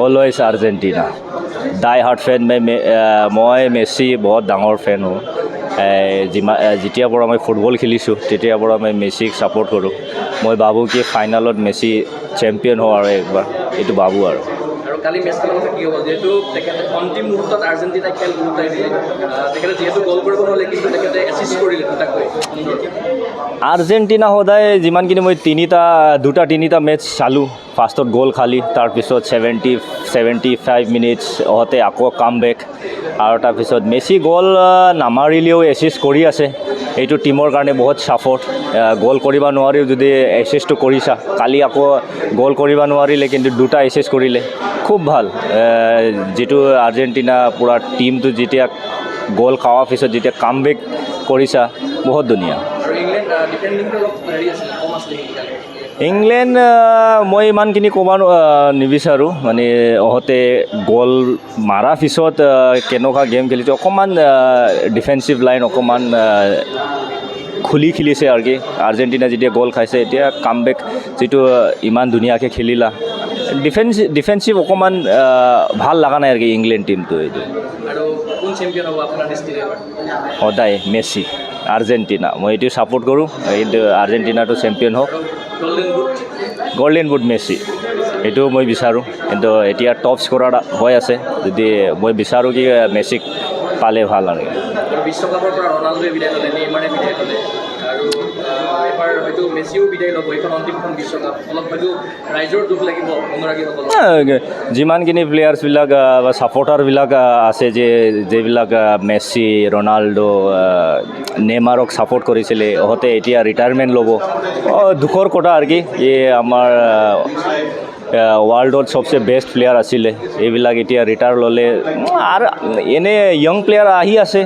always Argentina ডাই heart ফেন মই Messi বহুত ডাঙৰ ফেন হওঁ যেতিয়াৰ পৰা মই ফুটবল খেলিছোঁ তেতিয়াৰ পৰা মই মেছিক ছাপোৰ্ট কৰোঁ মই ভাবোঁ কি ফাইনেলত মেছি চেম্পিয়ন হওঁ আৰু একবাৰ এইটো ভাবোঁ আৰু কালি মেচখনৰ কথা কি হ'ব যেহেতু তেখেতে অন্তিম মুহূৰ্তত আৰ্জেণ্টিনাই খেল উলটাই দিলে তেখেতে যিহেতু গ'ল কৰিব নহ'লে কিন্তু তেখেতে এছিষ্ট কৰিলে দুটাকৈ আৰ্জেণ্টিনা সদায় যিমানখিনি মই দুটা তিনিটা মেটচ চালোঁ ফাৰ্ষ্টত গ'ল খালি তাৰপিছত 75 মিনিটছ অহতে আকৌ কাম বেক আৰু তাৰপিছত মেছি গ'ল নামাৰিলেও এছিষ্ট কৰি আছে এইটো টিমৰ কাৰণে বহুত ছাপৰ্ট গ'ল কৰিব নোৱাৰিও যদি এছিষ্টটো কৰিছা কালি আকৌ গ'ল কৰিব নোৱাৰিলে কিন্তু দুটা এছিষ্ট কৰিলে খুব ভাল যিটো আৰ্জেণ্টিনা পূৰা টিমটো যেতিয়া গ'ল খোৱাৰ পিছত যেতিয়া কাম বেক কৰিছা বহুত ধুনীয়া ইংলেণ্ড মই ইমানখিনি ক'ব নিবিচাৰোঁ মানে ইহঁতে গ'ল মাৰাৰ পিছত কেনেকুৱা গেম খেলিছে অকণমান ডিফেন্সিভ লাইন অকণমান খুলি খেলিছে আৰু কি আৰ্জেণ্টিনা যেতিয়া গ'ল খাইছে এতিয়া কাম বেক যিটো ইমান ধুনীয়াকৈ খেলিলা ডিফেন্সিভ অকণমান ভাল লগা নাই আৰু কি ইংলেণ্ড টিমটো এইটো সদায় মেছি আৰ্জেণ্টিনা মই এইটো ছাপোৰ্ট কৰোঁ কিন্তু আৰ্জেণ্টিনাটো চেম্পিয়ন হওক গল্ডেন বুট মেছি এইটো মই বিচাৰোঁ কিন্তু এতিয়া টপ স্ক'ৰাৰ হৈ আছে যদি মই বিচাৰোঁ কি মেছিক পালে ভাল আৰু বিশ্বকাপৰ পৰা ৰনাল্ডোৱে বিদায় ল'লে নেইমাৰে বিদায় ল'লে আৰু এবাৰ হয়তো মেছিও বিদায় ল'ব এইখন অন্তিমখন বিশ্বকাপ অলপ হয়তো ৰাইজৰ দুখ লাগিব অনুৰাগীসকলৰ যিমানখিনি প্লেয়াৰ্ছবিলাক বা ছাপৰ্টাৰবিলাক আছে যিবিলাক মেছি ৰনাল্ডো নেইমাৰক ছাপোৰ্ট কৰিছিলে ইহঁতে এতিয়া ৰিটায়াৰমেণ্ট ল'ব দুখৰ কথা আৰু কি এই আমাৰ ৱৰ্ল্ডত চবচে বেষ্ট প্লেয়াৰ আছিলে এইবিলাক এতিয়া ৰিটায়াৰ ল'লে আৰু এনে য়ং প্লেয়াৰ আহি আছে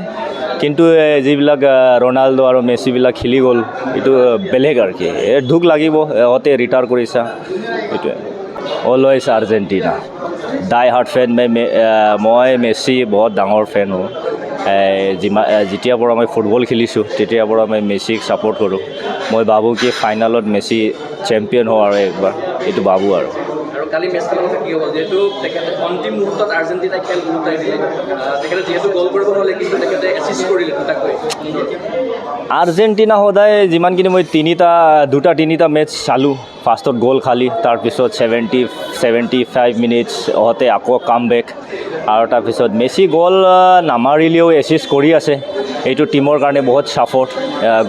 কিন্তু যিবিলাক ৰনাল্ডো আৰু মেছিবিলাক খেলি গ'ল এইটো বেলেগ আৰু কি দুখ লাগিব ইহঁতে ৰিটায়াৰ কৰিছা এইটোৱে অলৱেজ আৰ্জেণ্টিনা ডাই হাৰ্ট ফেন মই মেছি বহুত ডাঙৰ ফেন হওঁ যেতিয়াৰ পৰা মই ফুটবল খেলিছোঁ তেতিয়াৰ পৰা মই মেছিক ছাপোৰ্ট কৰোঁ মই ভাবোঁ কি ফাইনেলত মেছি চেম্পিয়ন হওঁ আৰু একবাৰ এইটো ভাবোঁ আৰু কালি মেচখনৰ কথা কি হ'ব যিহেতু তেখেতে অন্তিম মুহূৰ্তত আৰ্জেণ্টিনাই খেল উলটাই দিলে তেখেতে যিহেতু গ'ল কৰিব নহ'লে কিন্তু তেখেতে এছিষ্ট কৰিলে দুটাকৈ আৰ্জেণ্টিনা সদায় যিমানখিনি মই দুটা তিনিটা মেটচ চালোঁ ফাৰ্ষ্টত গ'ল খালি তাৰপিছত 75 মিনিটছ অহতে আকৌ কাম বেক আৰু তাৰপিছত মেছি গ'ল নামাৰিলেও এছিষ্ট কৰি আছে এইটো টিমৰ কাৰণে বহুত ছাপৰ্ট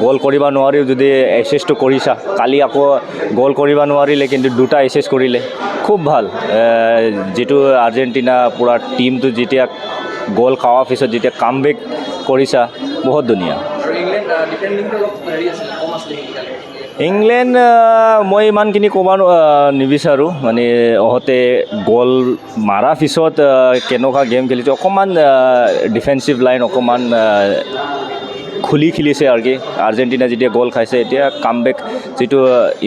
গ'ল কৰিব নোৱাৰিও যদি এছিষ্টটো কৰিছা কালি আকৌ গ'ল কৰিব নোৱাৰিলে কিন্তু দুটা এছিষ্ট কৰিলে খুব ভাল যিটো আৰ্জেণ্টিনা পূৰা টিমটো যেতিয়া গ'ল খোৱাৰ পিছত যেতিয়া কাম বেক কৰিছা বহুত ধুনীয়া ইংলেণ্ড মই ইমানখিনি ক'ব নিবিচাৰোঁ মানে ইহঁতে গ'ল মাৰাৰ পিছত কেনেকুৱা গেম খেলিছে অকণমান ডিফেন্সিভ লাইন অকণমান খুলি খেলিছে আৰু কি আৰ্জেণ্টিনা যেতিয়া গ'ল খাইছে এতিয়া কাম বেক যিটো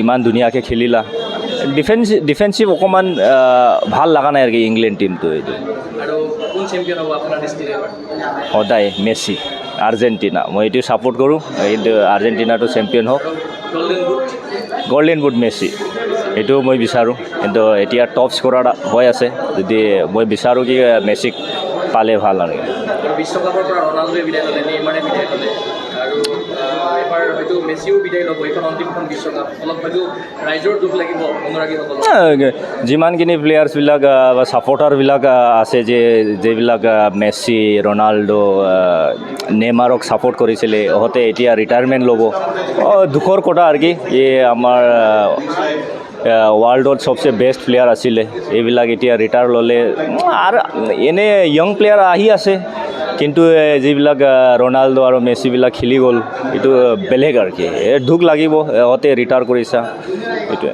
ইমান ধুনীয়াকৈ খেলিলা ডিফেন্সিভ অকণমান ভাল লগা নাই আৰু কি ইংলেণ্ড টিমটো এইটো সদায় মেছি আৰ্জেণ্টিনা মই এইটো ছাপোৰ্ট কৰোঁ কিন্তু আৰ্জেণ্টিনাটো চেম্পিয়ন হওক গল্ডেন বুট মেছি এইটো মই বিচাৰোঁ কিন্তু এতিয়া টপ স্ক'ৰাৰ হৈ আছে যদি মই বিচাৰোঁ কি মেছিক পালে ভাল আৰু বিশ্বকাপৰ পৰা ৰনাল্ডোৱে বিদায় ল'লে নেইমাৰে বিদায় ল'লে আৰু এবাৰ হয়তো মেছিও বিদায় ল'ব এইখন অন্তিমখন বিশ্বকাপ অলপ হয়তো ৰাইজৰ দুখ লাগিব অনুৰাগীসকলৰ যিমানখিনি প্লেয়াৰ্ছবিলাক বা ছাপৰ্টাৰবিলাক আছে যিবিলাক মেছি ৰনাল্ডো নেইমাৰক ছাপোৰ্ট কৰিছিলে ইহঁতে এতিয়া ৰিটায়াৰমেণ্ট ল'ব দুখৰ কথা আৰু কি এই আমাৰ ৱৰ্ল্ডত চবচে বেষ্ট প্লেয়াৰ আছিলে এইবিলাক এতিয়া ৰিটায়াৰ ল'লে আৰু এনে য়ং প্লেয়াৰ আহি আছে কিন্তু যিবিলাক ৰনাল্ডো আৰু মেছিবিলাক খেলি গ'ল এইটো বেলেগ আৰু কি দুখ লাগিব ইহঁতে ৰিটায়াৰ কৰিছা এইটোৱে